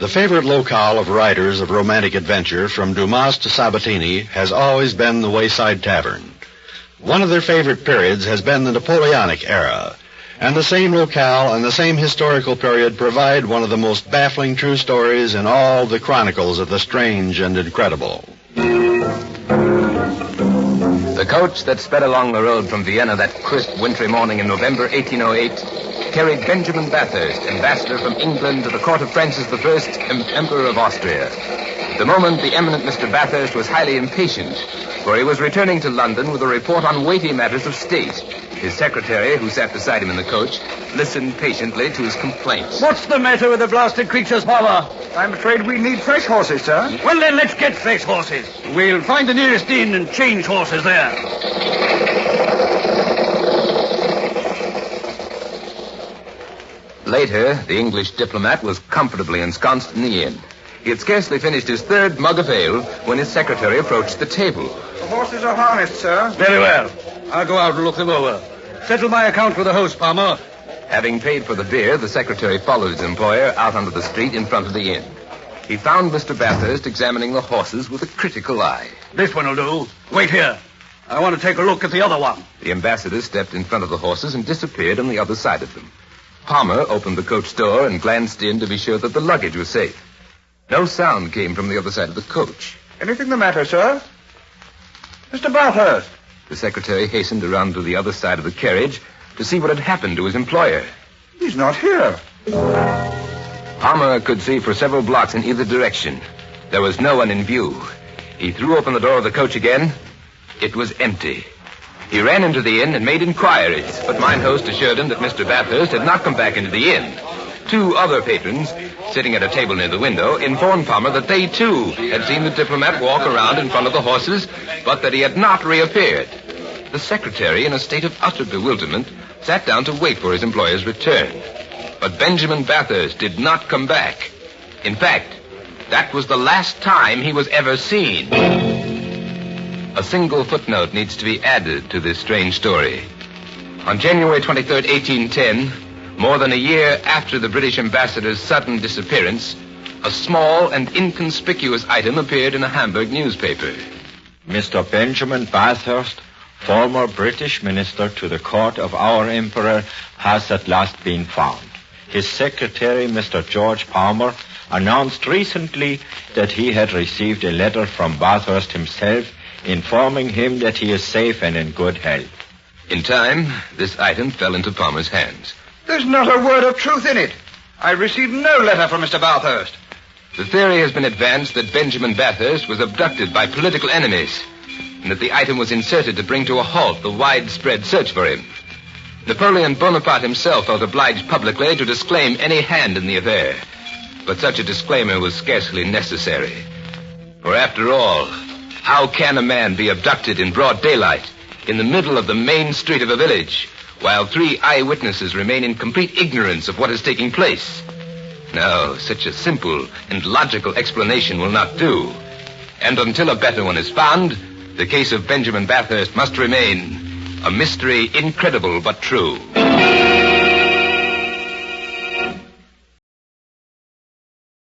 The favorite locale of writers of romantic adventure from Dumas to Sabatini has always been the Wayside Tavern. One of their favorite periods has been the Napoleonic era, and the same locale and the same historical period provide one of the most baffling true stories in all the chronicles of the strange and incredible. The coach that sped along the road from Vienna that crisp wintry morning in November 1808 carried Benjamin Bathurst, ambassador from England to the court of Francis I, Emperor of Austria. At the moment, the eminent Mr. Bathurst was highly impatient, for he was returning to London with a report on weighty matters of state. His secretary, who sat beside him in the coach, listened patiently to his complaints. What's the matter with the blasted creatures, Palmer? I'm afraid we need fresh horses, sir. Well, then, let's get fresh horses. We'll find the nearest inn and change horses there. Later, the English diplomat was comfortably ensconced in the inn. He had scarcely finished his third mug of ale when his secretary approached the table. The horses are harnessed, sir. Very well. I'll go out and look them over. Settle my account with the host, Palmer. Having paid for the beer, the secretary followed his employer out onto the street in front of the inn. He found Mr. Bathurst examining the horses with a critical eye. This one will do. Wait here. I want to take a look at the other one. The ambassador stepped in front of the horses and disappeared on the other side of them. Palmer opened the coach door and glanced in to be sure that the luggage was safe. No sound came from the other side of the coach. Anything the matter, sir? Mr. Bathurst. The secretary hastened around to the other side of the carriage to see what had happened to his employer. He's not here. Palmer could see for several blocks in either direction. There was no one in view. He threw open the door of the coach again. It was empty. He ran into the inn and made inquiries, but mine host assured him that Mr. Bathurst had not come back into the inn. Two other patrons, sitting at a table near the window, informed Palmer that they, too, had seen the diplomat walk around in front of the horses, but that he had not reappeared. The secretary, in a state of utter bewilderment, sat down to wait for his employer's return. But Benjamin Bathurst did not come back. In fact, that was the last time he was ever seen. A single footnote needs to be added to this strange story. On January 23rd, 1810, more than a year after the British ambassador's sudden disappearance, a small and inconspicuous item appeared in a Hamburg newspaper. Mr. Benjamin Bathurst, former British minister to the court of our emperor, has at last been found. His secretary, Mr. George Palmer, announced recently that he had received a letter from Bathurst himself informing him that he is safe and in good health. In time, this item fell into Palmer's hands. There's not a word of truth in it. I received no letter from Mr. Bathurst. The theory has been advanced that Benjamin Bathurst was abducted by political enemies, and that the item was inserted to bring to a halt the widespread search for him. Napoleon Bonaparte himself felt obliged publicly to disclaim any hand in the affair, but such a disclaimer was scarcely necessary. For after all, how can a man be abducted in broad daylight, in the middle of the main street of a village, while 3 eyewitnesses remain in complete ignorance of what is taking place? No, such a simple and logical explanation will not do. And until a better one is found, the case of Benjamin Bathurst must remain a mystery incredible but true.